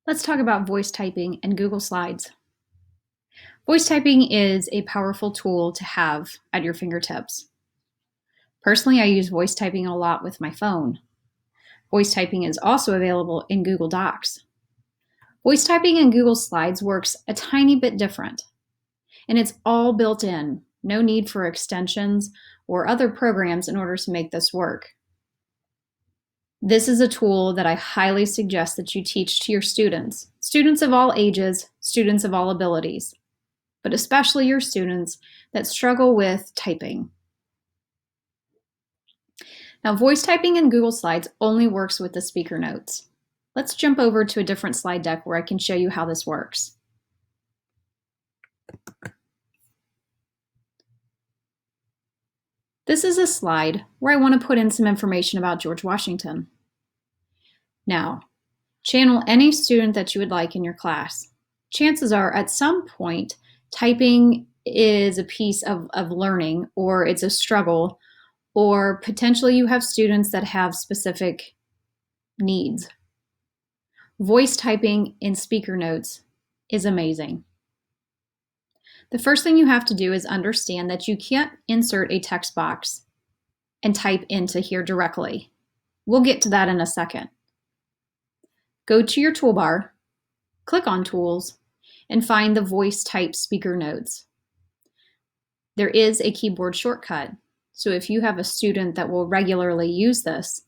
Let's talk about voice typing and Google Slides. Voice typing is a powerful tool to have at your fingertips. Personally, I use voice typing a lot with my phone. Voice typing is also available in Google Docs. Voice typing in Google Slides works a tiny bit different, and it's all built in. No need for extensions or other programs in order to make this work. This is a tool that I highly suggest that you teach to your students of all ages, students of all abilities, but especially your students that struggle with typing. Now, voice typing in Google Slides only works with the speaker notes. Let's jump over to a different slide deck where I can show you how this works. This is a slide where I want to put in some information about George Washington. Now, channel any student that you would like in your class. Chances are at some point, typing is a piece of learning, or it's a struggle, or potentially you have students that have specific needs. Voice typing in speaker notes is amazing. The first thing you have to do is understand that you can't insert a text box and type into here directly. We'll get to that in a second. Go to your toolbar, click on Tools, and find the Voice Type Speaker Notes. There is a keyboard shortcut, so if you have a student that will regularly use this,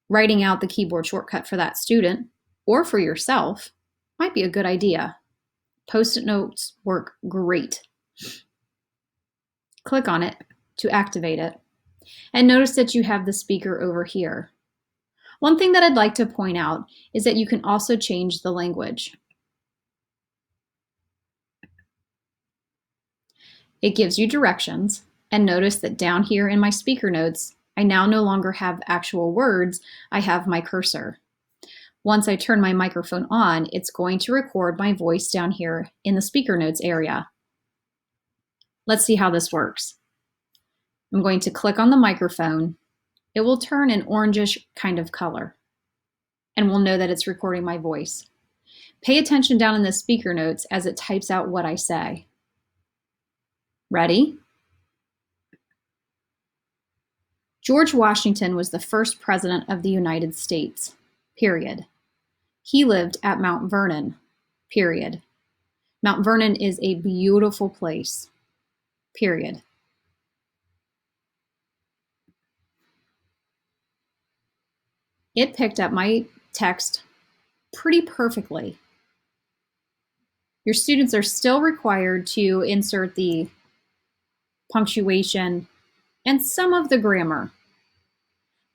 writing out the keyboard shortcut for that student or for yourself might be a good idea. Post-it notes work great. Click on it to activate it, and notice that you have the speaker over here. One thing that I'd like to point out is that you can also change the language. It gives you directions, and notice that down here in my speaker notes, I now no longer have actual words, I have my cursor. Once I turn my microphone on, it's going to record my voice down here in the speaker notes area. Let's see how this works. I'm going to click on the microphone. It will turn an orangish kind of color, and we'll know that it's recording my voice. Pay attention down in the speaker notes as it types out what I say. Ready? George Washington was the first president of the United States, period. He lived at Mount Vernon, period. Mount Vernon is a beautiful place, period. It picked up my text pretty perfectly. Your students are still required to insert the punctuation and some of the grammar.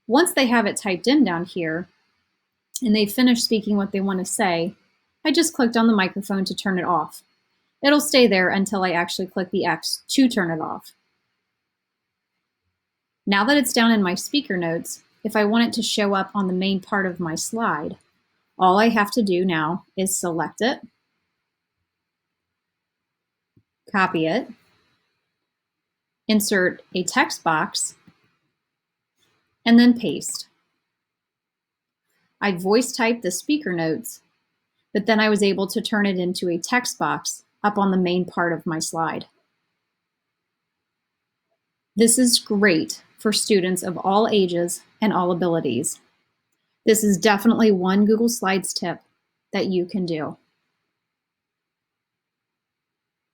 Once they have it typed in down here and they've finished speaking what they want to say, I just clicked on the microphone to turn it off. It'll stay there until I actually click the X to turn it off. Now that it's down in my speaker notes, if I want it to show up on the main part of my slide, all I have to do now is select it, copy it, insert a text box, and then paste. I voice typed the speaker notes, but then I was able to turn it into a text box up on the main part of my slide. This is great for students of all ages and all abilities. This is definitely one Google Slides tip that you can do.